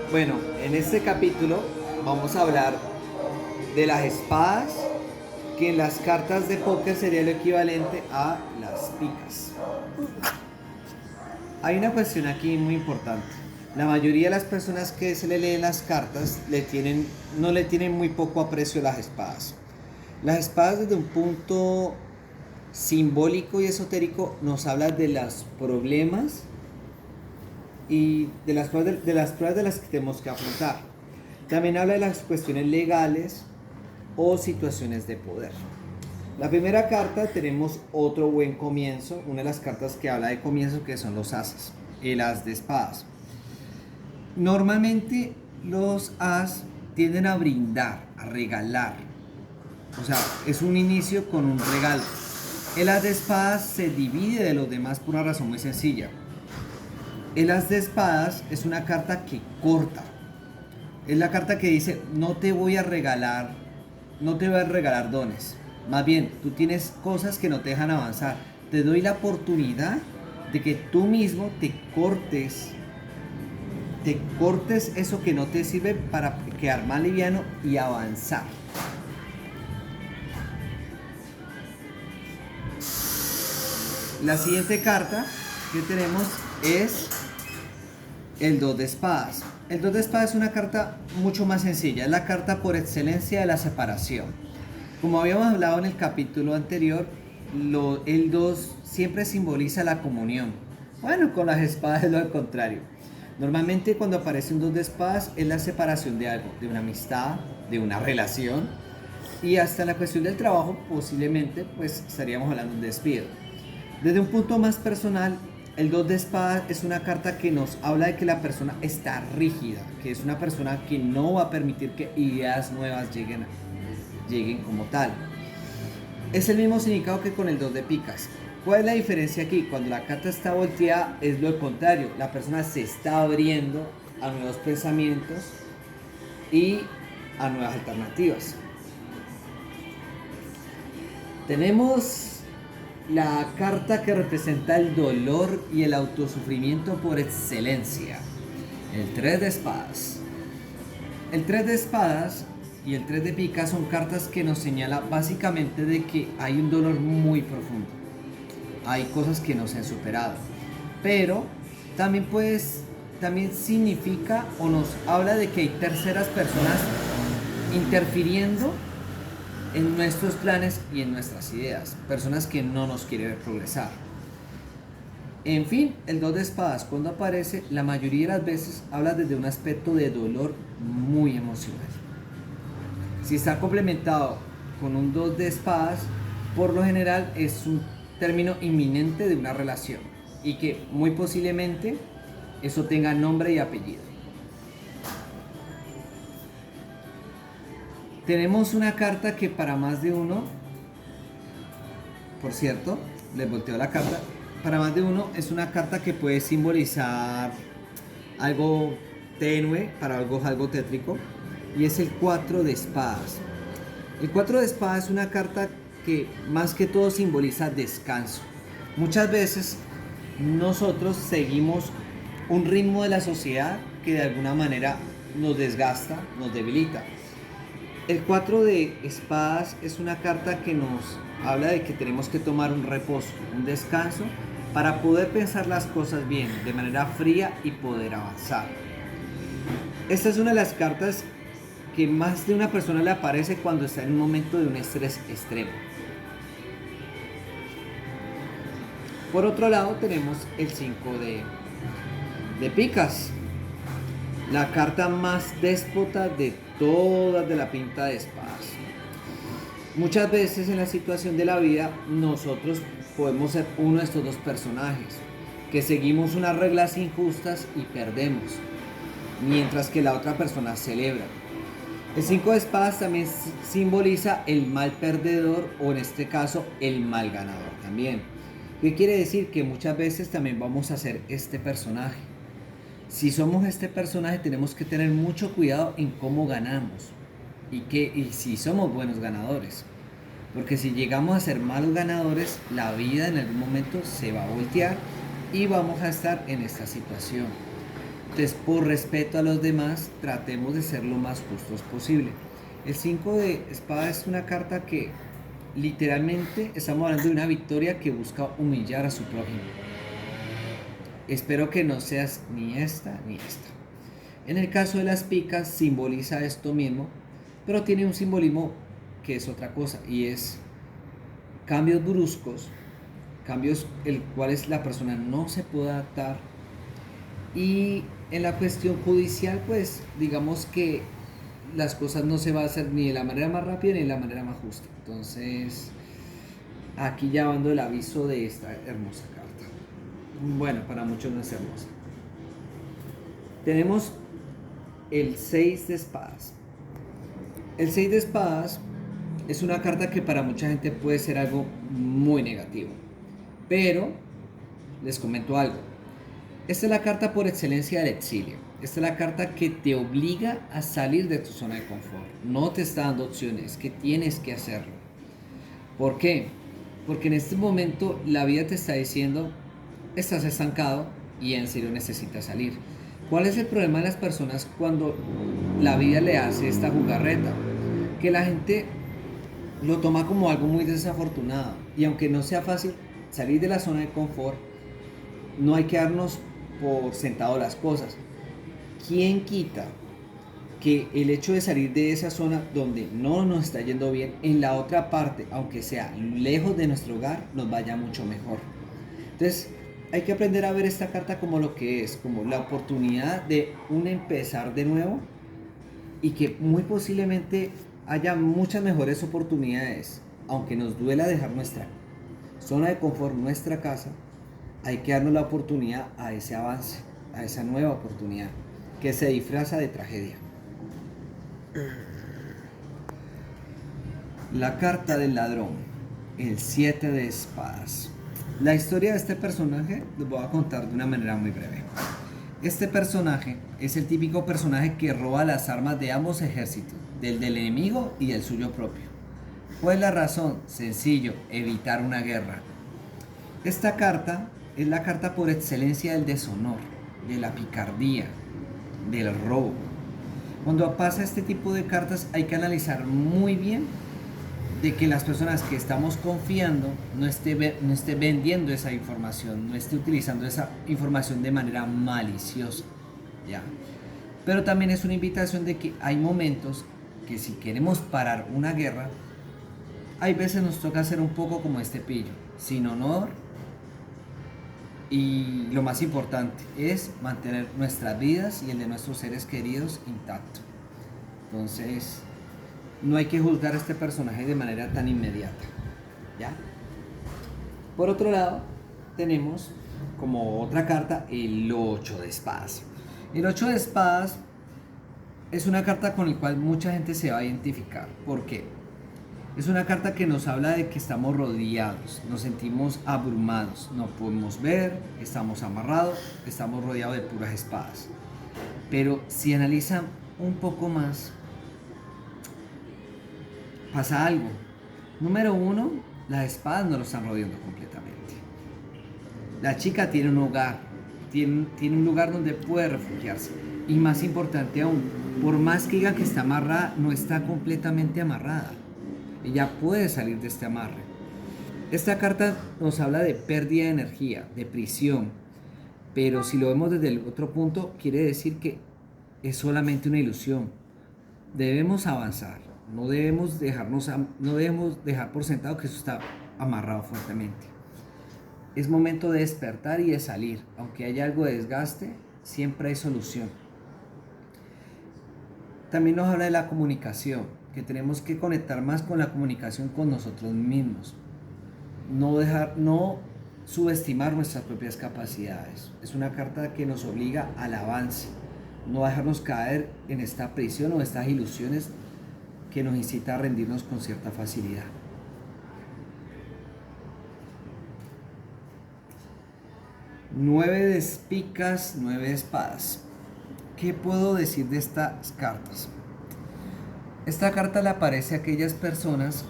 Bueno, en este capítulo vamos a hablar de las espadas, que en las cartas de póker sería lo equivalente a las picas. Hay una cuestión aquí muy importante. La mayoría de las personas que se le leen las cartas no le tienen muy poco aprecio a las espadas. Las espadas desde un punto simbólico y esotérico nos habla de los problemas y de las pruebas que tenemos que afrontar. También habla de las cuestiones legales o situaciones de poder. La primera carta tenemos otro buen comienzo, una de las cartas que habla de comienzo, que son los ases, el as de espadas. Normalmente los as tienden a brindar, a regalar, o sea, es un inicio con un regalo. El as de espadas se divide de los demás por una razón muy sencilla. El as de espadas es una carta que corta. Es la carta que dice, no te voy a regalar dones. Más bien, tú tienes cosas que no te dejan avanzar. Te doy la oportunidad de que tú mismo te cortes eso que no te sirve para quedar más liviano y avanzar. La siguiente carta que tenemos es el 2 de espadas. El 2 de espadas es una carta mucho más sencilla, es la carta por excelencia de la separación. Como habíamos hablado en el capítulo anterior, el 2 siempre simboliza la comunión. Bueno, con las espadas es lo contrario. Normalmente cuando aparece un 2 de espadas es la separación de algo, de una amistad, de una relación, y hasta la cuestión del trabajo posiblemente pues estaríamos hablando de un despido. Desde un punto más personal, el 2 de espadas es una carta que nos habla de que la persona está rígida, que es una persona que no va a permitir que ideas nuevas lleguen como tal. Es el mismo significado que con el 2 de picas. ¿Cuál es la diferencia aquí? Cuando la carta está volteada es lo contrario, la persona se está abriendo a nuevos pensamientos y a nuevas alternativas. Tenemos la carta que representa el dolor y el autosufrimiento por excelencia, el 3 de espadas. El 3 de espadas y el 3 de picas son cartas que nos señalan básicamente de que hay un dolor muy profundo. Hay cosas que no se han superado. Pero también significa o nos habla de que hay terceras personas interfiriendo en nuestros planes y en nuestras ideas, personas que no nos quieren ver progresar. En fin, el 2 de espadas cuando aparece, la mayoría de las veces habla desde un aspecto de dolor muy emocional. Si está complementado con un 2 de espadas, por lo general es un término inminente de una relación y que muy posiblemente eso tenga nombre y apellido. Tenemos una carta que para más de uno, por cierto, les volteo la carta, para más de uno es una carta que puede simbolizar algo tenue, para algo tétrico, y es el 4 de espadas. El 4 de espadas es una carta que más que todo simboliza descanso. Muchas veces nosotros seguimos un ritmo de la sociedad que de alguna manera nos desgasta, nos debilita. El 4 de espadas es una carta que nos habla de que tenemos que tomar un reposo, un descanso, para poder pensar las cosas bien, de manera fría y poder avanzar. Esta es una de las cartas que más de una persona le aparece cuando está en un momento de un estrés extremo. Por otro lado tenemos el 5 de picas, la carta más déspota de todas de la pinta de espadas. Muchas veces en la situación de la vida nosotros podemos ser uno de estos dos personajes, que seguimos unas reglas injustas y perdemos, mientras que la otra persona celebra. El 5 de espadas también simboliza el mal perdedor o en este caso el mal ganador también. ¿Qué quiere decir? Que muchas veces también vamos a ser este personaje. Si somos este personaje tenemos que tener mucho cuidado en cómo ganamos y si somos buenos ganadores. Porque si llegamos a ser malos ganadores, la vida en algún momento se va a voltear y vamos a estar en esta situación. Entonces, por respeto a los demás, tratemos de ser lo más justos posible. El 5 de espada es una carta que literalmente estamos hablando de una victoria que busca humillar a su prójimo. Espero que no seas ni esta ni esta. En el caso de las picas simboliza esto mismo, pero tiene un simbolismo que es otra cosa y es cambios bruscos, cambios el cuales la persona no se puede adaptar. Y en la cuestión judicial, pues digamos que las cosas no se van a hacer ni de la manera más rápida ni de la manera más justa. Entonces, aquí ya dando el aviso de esta hermosa carta. Bueno, para muchos no es hermosa. Tenemos el 6 de espadas. El 6 de espadas es una carta que para mucha gente puede ser algo muy negativo. Pero, les comento algo. Esta es la carta por excelencia del exilio. Esta es la carta que te obliga a salir de tu zona de confort. No te está dando opciones, que tienes que hacerlo. ¿Por qué? Porque en este momento la vida te está diciendo, estás estancado y en serio necesitas salir. ¿Cuál es el problema de las personas cuando la vida le hace esta jugarreta? Que la gente lo toma como algo muy desafortunado. Y aunque no sea fácil salir de la zona de confort, no hay que darnos por sentado las cosas. ¿Quién quita que el hecho de salir de esa zona donde no nos está yendo bien, en la otra parte, aunque sea lejos de nuestro hogar, nos vaya mucho mejor? Entonces, hay que aprender a ver esta carta como lo que es, como la oportunidad de un empezar de nuevo y que muy posiblemente haya muchas mejores oportunidades, aunque nos duela dejar nuestra zona de confort, nuestra casa. Hay que darnos la oportunidad a ese avance, a esa nueva oportunidad que se disfraza de tragedia. La carta del ladrón, el 7 de espadas. La historia de este personaje les voy a contar de una manera muy breve. Este personaje es el típico personaje que roba las armas de ambos ejércitos, del enemigo y del suyo propio. ¿Cuál es la razón? Sencillo, evitar una guerra. Esta carta es la carta por excelencia del deshonor, de la picardía, del robo. Cuando pasa este tipo de cartas hay que analizar muy bien de que las personas que estamos confiando no esté vendiendo esa información, no esté utilizando esa información de manera maliciosa, ¿ya? Pero también es una invitación de que hay momentos que si queremos parar una guerra, hay veces nos toca hacer un poco como este pillo, sin honor. Y lo más importante es mantener nuestras vidas y el de nuestros seres queridos intacto. Entonces, no hay que juzgar a este personaje de manera tan inmediata, ¿ya? Por otro lado, tenemos como otra carta el 8 de espadas. El 8 de espadas es una carta con la cual mucha gente se va a identificar. ¿Por qué? Es una carta que nos habla de que estamos rodeados, nos sentimos abrumados, no podemos ver, estamos amarrados, estamos rodeados de puras espadas. Pero si analizan un poco más, pasa algo. Número uno, las espadas no lo están rodeando completamente. La chica tiene un hogar, tiene un lugar donde puede refugiarse. Y más importante aún, por más que diga que está amarrada, no está completamente amarrada. Ella puede salir de este amarre. Esta carta nos habla de pérdida de energía, de prisión, pero si lo vemos desde el otro punto, quiere decir que es solamente una ilusión. Debemos avanzar, no debemos dejar por sentado que eso está amarrado fuertemente. Es momento de despertar y de salir. Aunque haya algo de desgaste, siempre hay solución. También nos habla de la comunicación, que tenemos que conectar más con la comunicación con nosotros mismos. No subestimar nuestras propias capacidades. Es una carta que nos obliga al avance, no dejarnos caer en esta prisión o estas ilusiones que nos incita a rendirnos con cierta facilidad. Nueve de picas, 9 de espadas. ¿Qué puedo decir de estas cartas? Esta carta le aparece a aquellas personas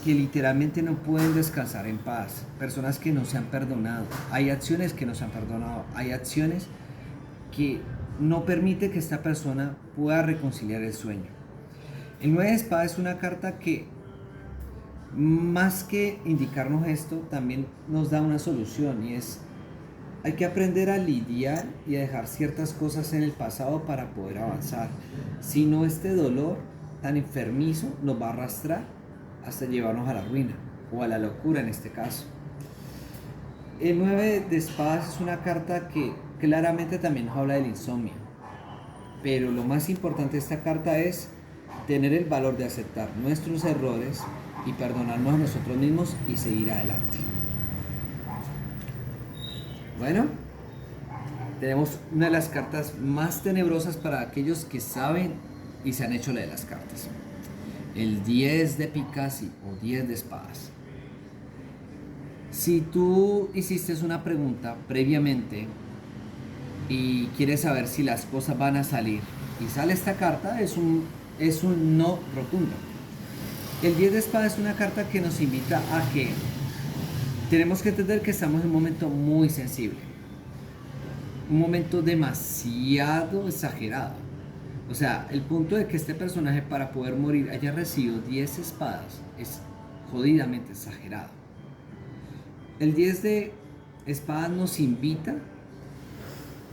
que literalmente no pueden descansar en paz, personas que no se han perdonado. Hay acciones que no se han perdonado, hay acciones que no permite que esta persona pueda reconciliar el sueño. El 9 de espadas es una carta que, más que indicarnos esto, también nos da una solución, y es: hay que aprender a lidiar y a dejar ciertas cosas en el pasado para poder avanzar. Si no, este dolor tan enfermizo nos va a arrastrar hasta llevarnos a la ruina o a la locura en este caso. El 9 de espadas es una carta que claramente también nos habla del insomnio, pero lo más importante de esta carta es tener el valor de aceptar nuestros errores y perdonarnos a nosotros mismos y seguir adelante. Bueno, tenemos una de las cartas más tenebrosas para aquellos que saben y se han hecho la de las cartas. El 10 de picas o 10 de espadas. Si tú hiciste una pregunta previamente y quieres saber si las cosas van a salir y sale esta carta, es un no rotundo. El 10 de espadas es una carta que nos invita a que tenemos que entender que estamos en un momento muy sensible, un momento demasiado exagerado. O sea, el punto de que este personaje, para poder morir, haya recibido 10 espadas es jodidamente exagerado. El 10 de espadas nos invita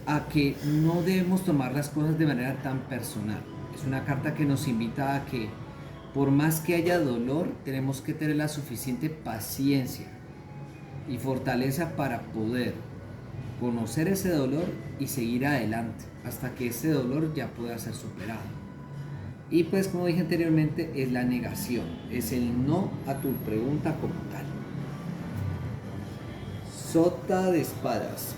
a que no debemos tomar las cosas de manera tan personal. Es una carta que nos invita a que, por más que haya dolor, tenemos que tener la suficiente paciencia y fortaleza para poder conocer ese dolor y seguir adelante hasta que ese dolor ya pueda ser superado. Y pues, como dije anteriormente, es la negación, es el no a tu pregunta como tal. Sota de espadas.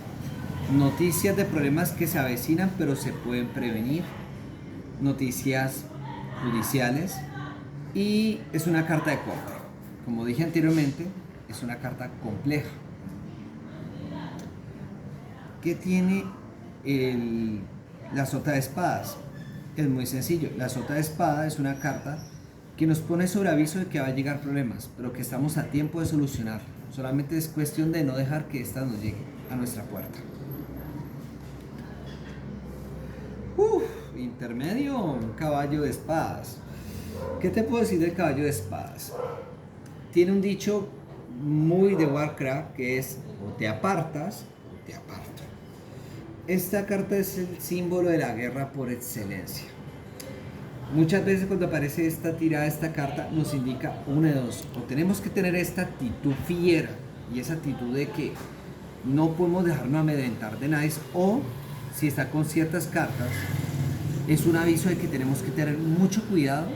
Noticias de problemas que se avecinan pero se pueden prevenir. Noticias judiciales. Y es una carta de corte. Como dije anteriormente, es una carta compleja. ¿Qué tiene la sota de espadas? Es muy sencillo. La sota de espadas es una carta que nos pone sobre aviso de que va a llegar problemas, pero que estamos a tiempo de solucionarlo. Solamente es cuestión de no dejar que esta nos llegue a nuestra puerta. Intermedio, caballo de espadas. ¿Qué te puedo decir del caballo de espadas? Tiene un dicho muy de Warcraft que es: o te apartas o te aparto. Esta carta es el símbolo de la guerra por excelencia. Muchas veces cuando aparece esta tirada, esta carta nos indica una de dos: o tenemos que tener esta actitud fiera y esa actitud de que no podemos dejarnos amedrentar de nadie, o si está con ciertas cartas, es un aviso de que tenemos que tener mucho cuidado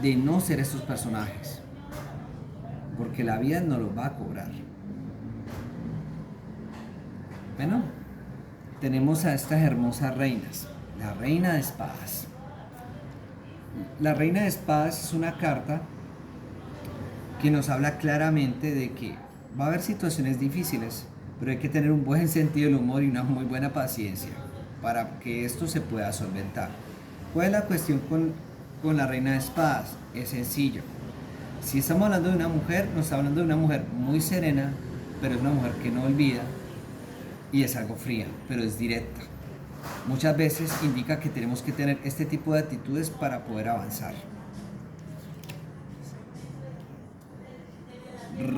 de no ser estos personajes, porque la vida nos los va a cobrar. Bueno, tenemos a estas hermosas reinas. La reina de espadas. La reina de espadas es una carta que nos habla claramente de que va a haber situaciones difíciles, pero hay que tener un buen sentido del humor y una muy buena paciencia para que esto se pueda solventar. ¿Cuál es la cuestión con la reina de espadas? Es sencillo. Si estamos hablando de una mujer, nos está hablando de una mujer muy serena, pero es una mujer que no olvida, y es algo fría, pero es directa. Muchas veces indica que tenemos que tener este tipo de actitudes para poder avanzar.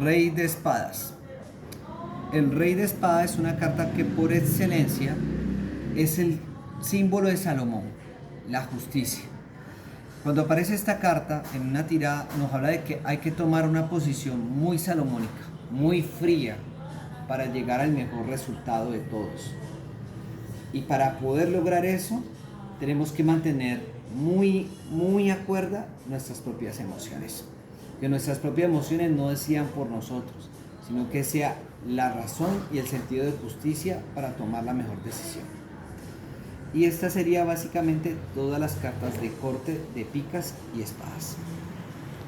Rey de espadas. El rey de espadas es una carta que por excelencia es el símbolo de Salomón, la justicia. Cuando aparece esta carta en una tirada, nos habla de que hay que tomar una posición muy salomónica, muy fría, para llegar al mejor resultado de todos. Y para poder lograr eso, tenemos que mantener muy a cuerda nuestras propias emociones. Que nuestras propias emociones no decidan por nosotros, sino que sea la razón y el sentido de justicia para tomar la mejor decisión. Y esta sería básicamente todas las cartas de corte de picas y espadas.